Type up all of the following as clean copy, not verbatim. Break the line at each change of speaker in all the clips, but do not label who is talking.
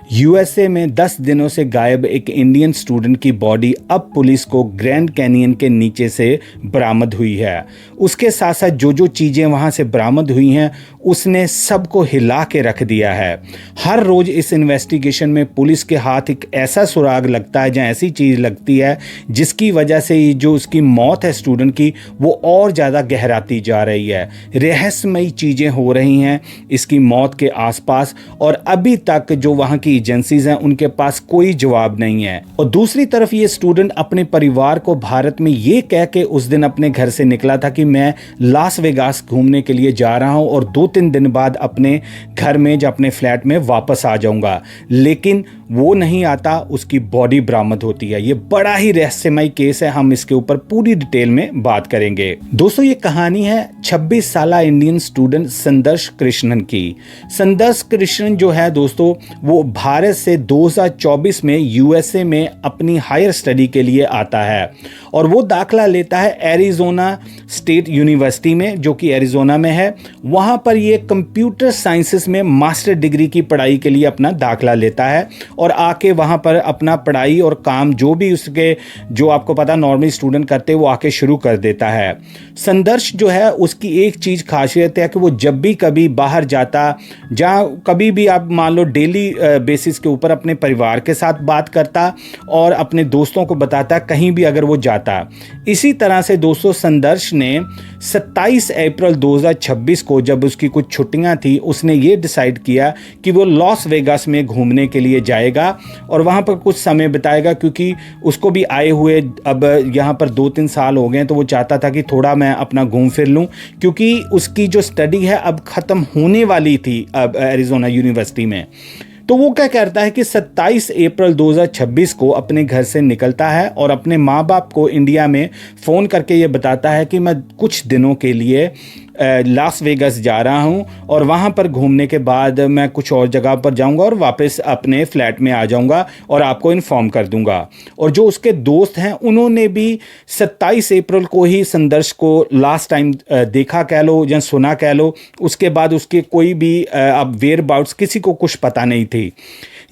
USA में 10 दिनों से गायब एक इंडियन स्टूडेंट की बॉडी अब पुलिस को ग्रैंड कैनियन के नीचे से बरामद हुई है। उसके साथ साथ जो जो चीज़ें वहाँ से बरामद हुई हैं उसने सबको हिला के रख दिया है। हर रोज़ इस इन्वेस्टिगेशन में पुलिस के हाथ एक ऐसा सुराग लगता है जहाँ ऐसी चीज़ लगती है जिसकी वजह से ये जो उसकी मौत है स्टूडेंट की वो और ज़्यादा गहराती जा रही है। रहस्यमयी चीज़ें हो रही हैं इसकी मौत के आसपास और अभी तक जो वहाँ की एजेंसीज हैं उनके पास कोई जवाब नहीं है। और दूसरी तरफ ये स्टूडेंट अपने परिवार को भारत में ये कह के उस दिन अपने घर से निकला था कि मैं लास वेगास घूमने के लिए जा रहा हूं और 2-3 दिन बाद अपने घर में या अपने फ्लैट में वापस आ जाऊंगा, लेकिन वो नहीं आता, उसकी बॉडी बरामद होती है। ये बड़ा ही रहस्यमय केस है, हम इसके ऊपर पूरी डिटेल में बात करेंगे। दोस्तों ये कहानी है 26 साल इंडियन स्टूडेंट संदर्श कृष्णन की। संदर्श कृष्णन जो है दोस्तों वो भारत से 2024 में यूएसए में अपनी हायर स्टडी के लिए आता है और वो दाखला लेता है एरिज़ोना स्टेट यूनिवर्सिटी में जो कि एरिज़ोना में है। वहाँ पर ये कंप्यूटर साइंसेस में मास्टर डिग्री की पढ़ाई के लिए अपना दाखला लेता है और आके वहाँ पर अपना पढ़ाई और काम जो भी उसके जो आपको पता नॉर्मल स्टूडेंट करते वो आके शुरू कर देता है। संदर्श जो है उसकी एक चीज़ खासियत है कि वो जब भी कभी बाहर जाता, जहाँ कभी भी आप मान लो डेली बेसिस के ऊपर अपने परिवार के साथ बात करता और अपने दोस्तों को बताता कहीं भी अगर वो जाता। इसी तरह से दोस्तों संदर्श ने 27 अप्रैल 2026 को जब उसकी कुछ छुट्टियां थी उसने ये डिसाइड किया कि वो लॉस वेगास में घूमने के लिए जाएगा और वहाँ पर कुछ समय बिताएगा, क्योंकि उसको भी आए हुए अब यहाँ पर 2-3 साल हो गए तो वो चाहता था कि थोड़ा मैं अपना घूम फिर लूँ, क्योंकि उसकी जो स्टडी है अब ख़त्म होने वाली थी अब एरिज़ोना यूनिवर्सिटी में। तो वो क्या करता है कि 27 अप्रैल 2026 को अपने घर से निकलता है और अपने माँ बाप को इंडिया में फ़ोन करके ये बताता है कि मैं कुछ दिनों के लिए लास वेगास जा रहा हूं और वहां पर घूमने के बाद मैं कुछ और जगह पर जाऊंगा और वापस अपने फ्लैट में आ जाऊंगा और आपको इन्फॉर्म कर दूंगा। और जो उसके दोस्त हैं उन्होंने भी 27 अप्रैल को ही संदर्श को लास्ट टाइम देखा कह लो या सुना कह लो, उसके बाद उसके कोई भी अब वेयर अबाउट्स किसी को कुछ पता नहीं थी।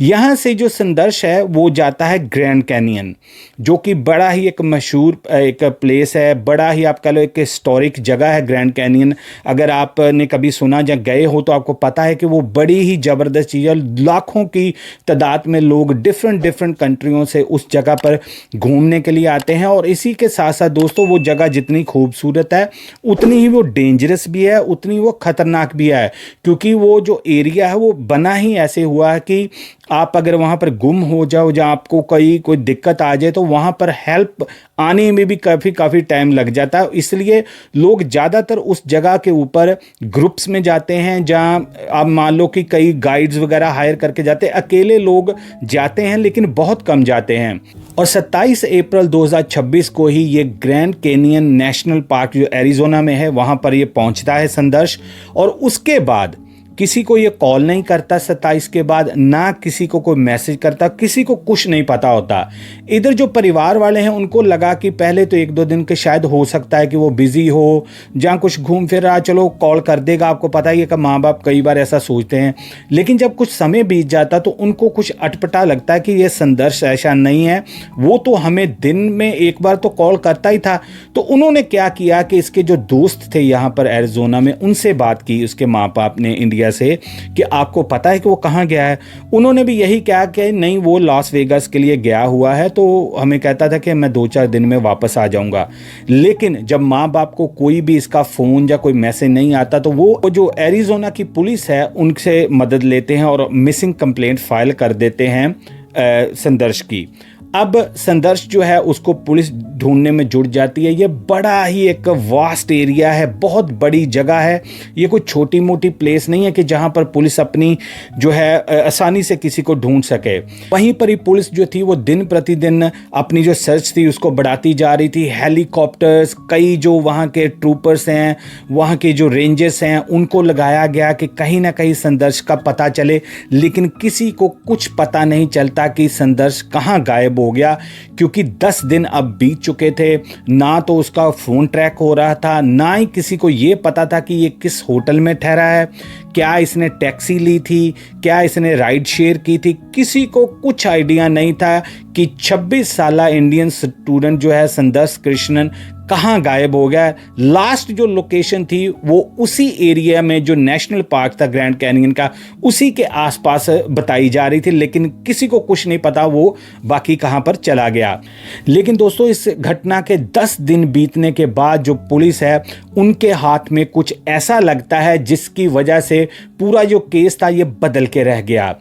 यहाँ से जो संदर्श है वो जाता है ग्रैंड कैनियन, जो कि बड़ा ही एक मशहूर एक प्लेस है, बड़ा ही आप कह लो एक हिस्टोरिक जगह है ग्रैंड कैनियन। अगर आपने कभी सुना या गए हो तो आपको पता है कि वो बड़ी ही ज़बरदस्त चीज़ है। लाखों की तादाद में लोग डिफरेंट कंट्रियों से उस जगह पर घूमने के लिए आते हैं। और इसी के साथ साथ दोस्तों वो जगह जितनी खूबसूरत है उतनी ही वो डेंजरस भी है, उतनी वो ख़तरनाक भी है, क्योंकि वो जो एरिया है वो बना ही ऐसे हुआ है कि आप अगर वहाँ पर गुम हो जाओ या आपको कोई दिक्कत आ जाए तो वहाँ पर हेल्प आने में भी काफ़ी टाइम लग जाता है। इसलिए लोग ज़्यादातर उस जगह के ऊपर ग्रुप्स में जाते हैं, जहाँ आप मान लो कि कई गाइड्स वगैरह हायर करके जाते हैं। अकेले लोग जाते हैं लेकिन बहुत कम जाते हैं। और 27 अप्रैल 2026 को ही ये ग्रैंड कैनियन नेशनल पार्क जो एरिज़ोना में है वहाँ पर ये पहुँचता है संदर्श। और उसके बाद किसी को ये कॉल नहीं करता 27 के बाद, ना किसी को कोई मैसेज करता, किसी को कुछ नहीं पता होता। इधर जो परिवार वाले हैं उनको लगा कि पहले तो 1-2 दिन के शायद हो सकता है कि वो बिजी हो, जहाँ कुछ घूम फिर रहा, चलो कॉल कर देगा। आपको पता ही है कि माँ बाप कई बार ऐसा सोचते हैं। लेकिन जब कुछ समय बीत जाता तो उनको कुछ अटपटा लगता है कि ये संदर्श ऐसा नहीं है, वो तो हमें दिन में एक बार तो कॉल करता ही था। तो उन्होंने क्या किया कि इसके जो दोस्त थे यहाँ पर एरिज़ोना में उनसे बात की उसके माँ बाप ने इंडिया से कि आपको पता है कि वो कहाँ गया है। उन्होंने भी यही कहा कि नहीं वो लॉस वेगास के लिए गया हुआ है, तो हमें कहता था कि मैं 2-4 दिन में वापस आ जाऊंगा। लेकिन जब माँ बाप को कोई भी इसका फ़ोन या कोई मैसेज नहीं आता तो वो जो एरिज़ोना की पुलिस है उनसे मदद लेते हैं और मिसिंग कंप्लेंट फाइल कर देते हैं संदर्श की। अब संदर्श जो है उसको पुलिस ढूंढने में जुट जाती है। ये बड़ा ही एक वास्ट एरिया है, बहुत बड़ी जगह है। ये कोई छोटी मोटी प्लेस नहीं है कि जहाँ पर पुलिस अपनी जो है आसानी से किसी को ढूंढ सके। वहीं पर ही पुलिस जो थी वो दिन प्रतिदिन अपनी जो सर्च थी उसको बढ़ाती जा रही थी। हेलीकॉप्टर्स, कई जो वहाँ के ट्रूपर्स हैं, वहाँ के जो रेंजर्स हैं, उनको लगाया गया कि कहीं ना कहीं संदर्श का पता चले। लेकिन किसी को कुछ पता नहीं चलता कि संदर्श कहाँ गायब हो गया, क्योंकि 10 दिन अब बीत चुके थे। ना तो उसका फ़ोन ट्रैक हो रहा था, ना ही किसी को ये पता था कि ये किस होटल में ठहरा है, क्या इसने टैक्सी ली थी, क्या इसने राइड शेयर की थी। किसी को कुछ आइडिया नहीं था कि 26 साला इंडियन स्टूडेंट जो है संदर्श कृष्णन कहाँ गायब हो गया। लास्ट जो लोकेशन थी वो उसी एरिया में जो नेशनल पार्क था ग्रैंड कैनियन का, उसी के आसपास बताई जा रही थी, लेकिन किसी को कुछ नहीं पता वो बाकी कहाँ पर चला गया। लेकिन दोस्तों, इस घटना के 10 दिन बीतने के बाद जो पुलिस है उनके हाथ में कुछ ऐसा लगता है जिसकी वजह से पूरा जो केस था ये बदल के रह गया।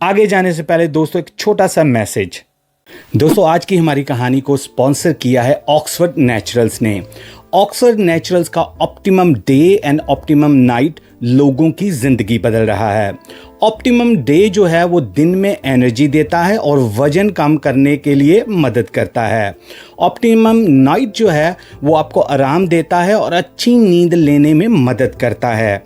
आगे जाने से पहले दोस्तों एक छोटा सा मैसेज। दोस्तों, आज की हमारी कहानी को स्पॉन्सर किया है ऑक्सफोर्ड नेचुरल्स ने। ऑक्सफोर्ड नेचुरल्स का optimum day and optimum night लोगों की ज़िंदगी बदल रहा है। ऑप्टिमम डे जो है वो दिन में एनर्जी देता है और वजन कम करने के लिए मदद करता है। ऑप्टिमम नाइट जो है वो आपको आराम देता है और अच्छी नींद लेने में मदद करता है।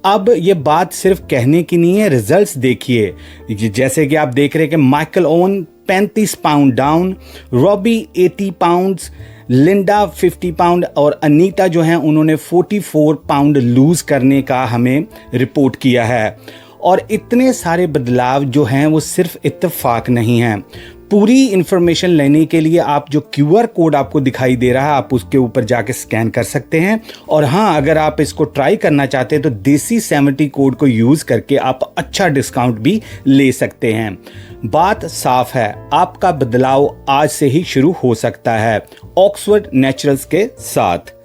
अब ये बात सिर्फ कहने की नहीं है, रिजल्ट्स देखिए। जैसे कि आप देख रहे हैं कि Michael oven 35 pound down, Robbie 80 pounds, Linda 50 pound और अनीता जो हैं उन्होंने 44 पाउंड लूज़ करने का हमें रिपोर्ट किया है। और इतने सारे बदलाव जो हैं वो सिर्फ इत्तेफाक नहीं हैं। पूरी इन्फॉर्मेशन लेने के लिए आप जो QR कोड आपको दिखाई दे रहा है, आप उसके ऊपर जाके स्कैन कर सकते हैं। और हाँ, अगर आप इसको ट्राई करना चाहते हैं तो देसी 70 कोड को यूज़ करके आप अच्छा डिस्काउंट भी ले सकते हैं। बात साफ है, आपका बदलाव आज से ही शुरू हो सकता है ऑक्सफोर्ड नेचुरल्स के साथ।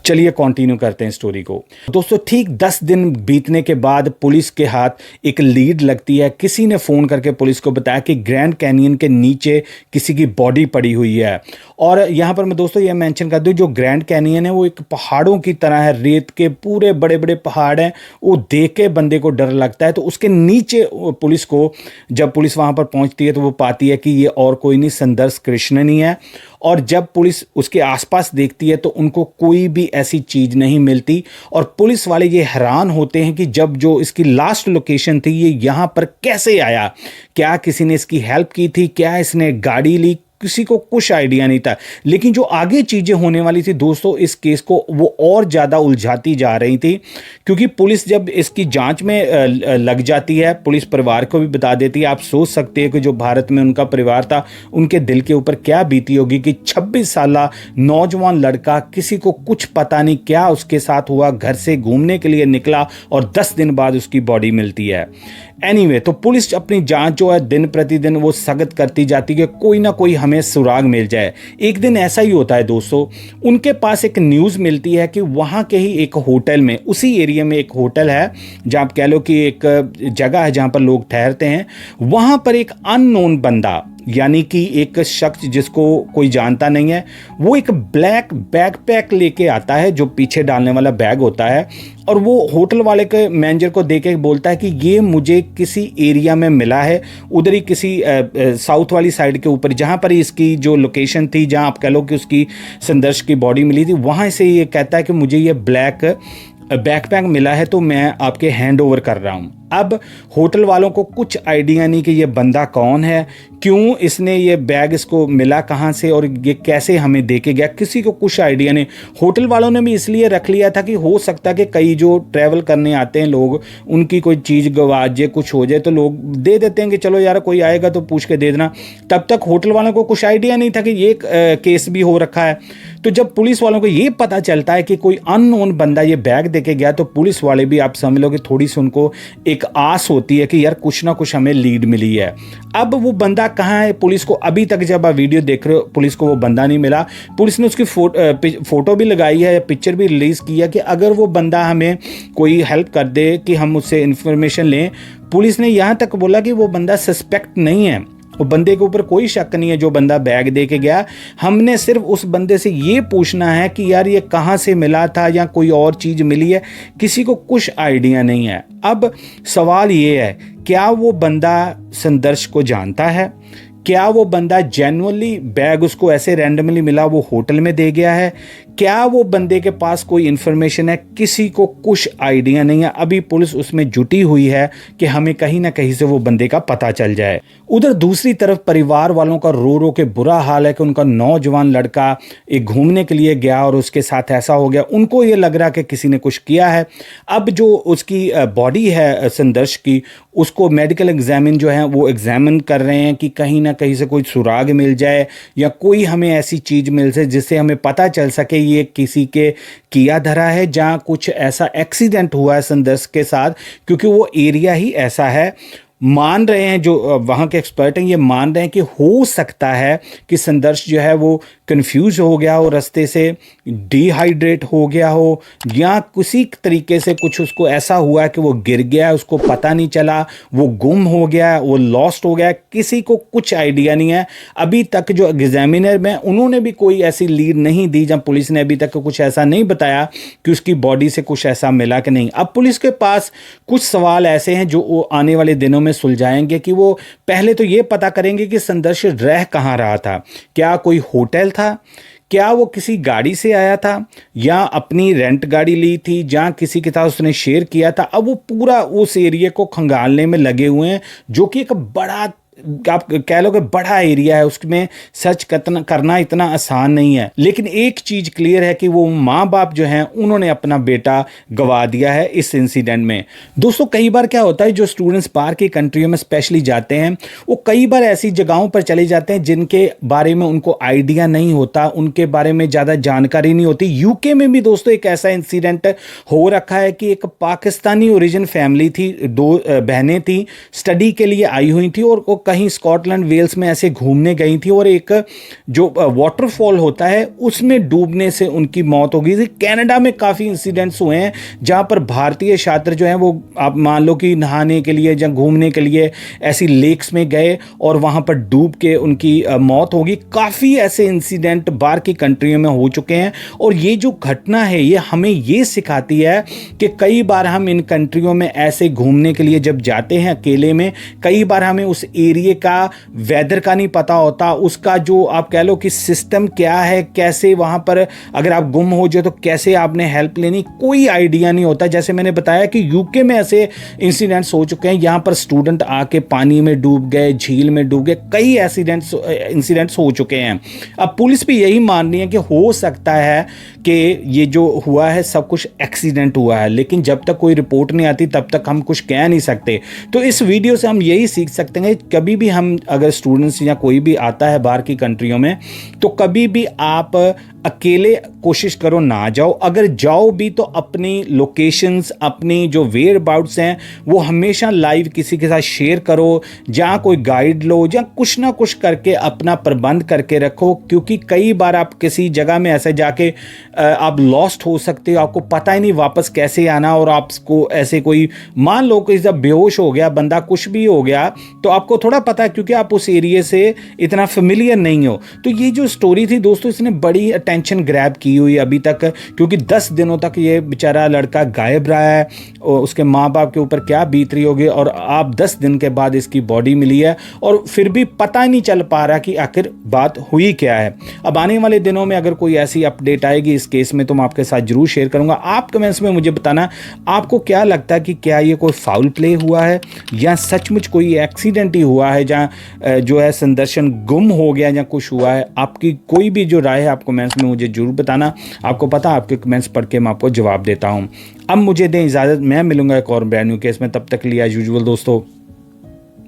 चलिए कंटिन्यू करते हैं स्टोरी को। दोस्तों, ठीक 10 दिन बीतने के बाद पुलिस के हाथ एक लीड लगती है। किसी ने फ़ोन करके पुलिस को बताया कि ग्रैंड कैनियन के नीचे किसी की बॉडी पड़ी हुई है। और यहाँ पर मैं दोस्तों ये मेंशन कर दूँ, जो ग्रैंड कैनियन है वो एक पहाड़ों की तरह है, रेत के पूरे बड़े बड़े पहाड़ हैं। वो देख के बंदे को डर लगता है। तो उसके नीचे पुलिस को, जब पुलिस वहाँ पर पहुँचती है तो वो पाती है कि ये और कोई नहीं, संदर्श कृष्णन ही है। और जब पुलिस उसके आसपास देखती है तो उनको कोई भी ऐसी चीज़ नहीं मिलती। और पुलिस वाले ये हैरान होते हैं कि जब जो इसकी लास्ट लोकेशन थी ये यहाँ पर कैसे आया, क्या किसी ने इसकी हेल्प की थी, क्या इसने गाड़ी ली, किसी को कुछ आइडिया नहीं था। लेकिन जो आगे चीज़ें होने वाली थी दोस्तों, इस केस को वो और ज़्यादा उलझाती जा रही थी। क्योंकि पुलिस जब इसकी जांच में लग जाती है, पुलिस परिवार को भी बता देती है। आप सोच सकते हैं कि जो भारत में उनका परिवार था, उनके दिल के ऊपर क्या बीती होगी कि 26 साला नौजवान लड़का, किसी को कुछ पता नहीं क्या उसके साथ हुआ, घर से घूमने के लिए निकला और 10 दिन बाद उसकी बॉडी मिलती है। एनीवे, तो पुलिस अपनी जांच जो है दिन प्रतिदिन वो सख्त करती जाती है कि कोई ना कोई हमें सुराग मिल जाए। एक दिन ऐसा ही होता है दोस्तों, उनके पास एक न्यूज़ मिलती है कि वहाँ के ही एक होटल में, उसी एरिया में एक होटल है जहाँ आप कह लो कि एक जगह है जहाँ पर लोग ठहरते हैं। वहाँ पर एक अननोन बंदा, यानी कि एक शख्स जिसको कोई जानता नहीं है, वो एक ब्लैक बैकपैक लेके आता है जो पीछे डालने वाला बैग होता है। और वो होटल वाले के मैनेजर को देख के बोलता है कि ये मुझे किसी एरिया में मिला है, उधर ही किसी साउथ वाली साइड के ऊपर, जहाँ पर इसकी जो लोकेशन थी, जहाँ आप कह लो कि उसकी संदर्श की बॉडी मिली थी, वहाँ से ये कहता है कि मुझे ये ब्लैक बैकपैक मिला है तो मैं आपके हैंड ओवर कर रहा हूँ। अब होटल वालों को कुछ आइडिया नहीं कि ये बंदा कौन है, क्यों इसने ये बैग इसको मिला कहाँ से और ये कैसे हमें दे के गया, किसी को कुछ आइडिया नहीं। होटल वालों ने भी इसलिए रख लिया था कि हो सकता है कि कई जो ट्रैवल करने आते हैं लोग, उनकी कोई चीज़ गवा जाए, कुछ हो जाए तो लोग दे देते हैं कि चलो यार कोई आएगा तो पूछ के दे देना। तब तक होटल वालों को कुछ आइडिया नहीं था कि ये केस भी हो रखा है। तो जब पुलिस वालों को ये पता चलता है कि कोई अननोन बंदा ये बैग दे के गया, तो पुलिस वाले भी, आप समझ लो कि थोड़ी सी उनको एक आस होती है कि यार कुछ ना कुछ हमें लीड मिली है। अब वो बंदा कहाँ है, पुलिस को अभी तक, जब आप वीडियो देख रहे हो, पुलिस को वो बंदा नहीं मिला। पुलिस ने उसकी फोटो भी लगाई है, पिक्चर भी रिलीज़ की है कि अगर वो बंदा हमें कोई हेल्प कर दे कि हम उससे इन्फॉर्मेशन लें। पुलिस ने यहाँ तक बोला कि वो बंदा सस्पेक्ट नहीं है, वो बंदे के ऊपर कोई शक नहीं है जो बंदा बैग दे के गया। हमने सिर्फ उस बंदे से ये पूछना है कि यार ये कहाँ से मिला था या कोई और चीज़ मिली है, किसी को कुछ आइडिया नहीं है। अब सवाल ये है, क्या वो बंदा संदर्श को जानता है? क्या वो बंदा जेन्युइनली बैग उसको ऐसे रैंडमली मिला वो होटल में दे गया है, क्या वो बंदे के पास कोई इन्फॉर्मेशन है, किसी को कुछ आइडिया नहीं है। अभी पुलिस उसमें जुटी हुई है कि हमें कहीं ना कहीं से वो बंदे का पता चल जाए। उधर दूसरी तरफ परिवार वालों का रो रो के बुरा हाल है कि उनका नौजवान लड़का एक घूमने के लिए गया और उसके साथ ऐसा हो गया। उनको ये लग रहा कि किसी ने कुछ किया है। अब जो उसकी बॉडी है संदर्श की, उसको मेडिकल एग्जामिन जो है वो एग्जामिन कर रहे हैं कि कहीं ना कहीं से कोई सुराग मिल जाए या कोई हमें ऐसी चीज़ मिल जाए जिससे हमें पता चल सके ये किसी के किया धरा है, जहाँ कुछ ऐसा एक्सीडेंट हुआ है संदर्श के साथ, क्योंकि वो एरिया ही ऐसा है। मान रहे हैं जो वहाँ के एक्सपर्ट हैं, ये मान रहे हैं कि हो सकता है कि संदर्श जो है वो कंफ्यूज हो गया हो, रास्ते से डिहाइड्रेट हो गया हो, या किसी तरीके से कुछ उसको ऐसा हुआ कि वो गिर गया, उसको पता नहीं चला, वो गुम हो गया, वो लॉस्ट हो गया। किसी को कुछ आइडिया नहीं है। अभी तक जो एग्जामिनर में उन्होंने भी कोई ऐसी लीड नहीं दी, जब पुलिस ने अभी तक कुछ ऐसा नहीं बताया कि उसकी बॉडी से कुछ ऐसा मिला कि नहीं। अब पुलिस के पास कुछ सवाल ऐसे हैं जो वो आने वाले दिनों में सुलझाएंगे कि वो पहले तो ये पता करेंगे कि संदर्श रह कहाँ रहा था, क्या कोई होटल था, क्या वो किसी गाड़ी से आया था या अपनी रेंट गाड़ी ली थी जहाँ किसी के साथ उसने शेयर किया था। अब वो पूरा उस एरिया को खंगालने में लगे हुए हैं, जो कि एक बड़ा, आप कह लो कि बड़ा एरिया है, उसमें सर्च करना इतना आसान नहीं है। लेकिन एक चीज क्लियर है कि वो माँ बाप जो हैं उन्होंने अपना बेटा गवा दिया है इस इंसिडेंट में। दोस्तों कई बार क्या होता है, जो स्टूडेंट्स बाहर की कंट्रियों में स्पेशली जाते हैं, वो कई बार ऐसी जगहों पर चले जाते हैं जिनके बारे में उनको आइडिया नहीं होता, उनके बारे में ज़्यादा जानकारी नहीं होती। यूके में भी दोस्तों एक ऐसा इंसिडेंट हो रखा है कि एक पाकिस्तानी ओरिजिन फैमिली थी, 2 बहनें थी, स्टडी के लिए आई हुई थी और कहीं स्कॉटलैंड वेल्स में ऐसे घूमने गई थी और एक जो वाटरफॉल होता है उसमें डूबने से उनकी मौत हो गई थी। कनाडा में काफ़ी इंसिडेंट्स हुए हैं जहां पर भारतीय छात्र जो हैं वो, आप मान लो कि नहाने के लिए या घूमने के लिए ऐसी लेक्स में गए और वहां पर डूब के उनकी मौत होगी। काफ़ी ऐसे इंसिडेंट बाहर की कंट्रियों में हो चुके हैं और ये जो घटना है ये हमें ये सिखाती है कि कई बार हम इन कंट्रियों में ऐसे घूमने के लिए जब जाते हैं अकेले में, कई बार हमें उस एरिया का वेदर का नहीं पता होता, उसका जो आप कह लो कि सिस्टम क्या है, कैसे वहां पर अगर आप गुम हो जाए तो कैसे आपने हेल्प लेनी, कोई आइडिया नहीं होता। जैसे मैंने बताया कि यूके में ऐसे इंसिडेंट्स हो चुके हैं, यहां पर स्टूडेंट आके पानी में डूब गए, झील में डूब गए, कई इंसिडेंट्स हो चुके हैं। अब पुलिस भी यही मान रही है कि हो सकता है कि ये जो हुआ है सब कुछ एक्सीडेंट हुआ है, लेकिन जब तक कोई रिपोर्ट नहीं आती तब तक हम कुछ कह नहीं सकते। तो इस वीडियो से हम यही सीख सकते हैं, कभी भी हम अगर स्टूडेंट्स या कोई भी आता है बाहर की कंट्रियों में, तो कभी भी आप अकेले कोशिश करो ना जाओ। अगर जाओ भी तो अपनी लोकेशंस, अपनी जो वेयर अबाउट्स हैं वो हमेशा लाइव किसी के साथ शेयर करो, जहाँ कोई गाइड लो, या कुछ ना कुछ करके अपना प्रबंध करके रखो, क्योंकि कई बार आप किसी जगह में ऐसे जाके आप लॉस्ट हो सकते हो, आपको पता ही नहीं वापस कैसे आना, और आपको ऐसे कोई मान लो कि जब बेहोश हो गया बंदा, कुछ भी हो गया, तो आपको थोड़ा पता है क्योंकि आप उस एरिया से इतना फेमिलियर नहीं हो। तो ये जो स्टोरी थी दोस्तों, इसने बड़ी अटेंशन ग्रैब की हुई अभी तक, क्योंकि 10 दिनों तक ये बेचारा लड़का गायब रहा है और उसके माँ बाप के ऊपर क्या बीत रही होगी, और आप 10 दिन के बाद इसकी बॉडी मिली है और फिर भी पता नहीं चल पा रहा कि आखिर बात हुई क्या है। अब आने वाले दिनों में अगर कोई ऐसी अपडेट आएगी इस केस में तो मैं आपके साथ जरूर शेयर करूंगा। आप कमेंट्स में मुझे बताना आपको क्या लगता है कि क्या ये कोई फाउल प्ले हुआ है या सचमुच कोई एक्सीडेंट ही हुआ है जहाँ जो है संदर्शन गुम हो गया या कुछ हुआ है। आपकी कोई भी जो राय है आप कमेंट्स में मुझे जरूर बताना। आपको पता आपके कमेंट्स पढ़ के मैं आपको जवाब देता हूँ। अब मुझे दें इजाज़त, मैं मिलूंगा एक और ब्रांड न्यू केस में। तब तक लिया यूजुअल दोस्तों,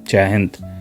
जय हिंद।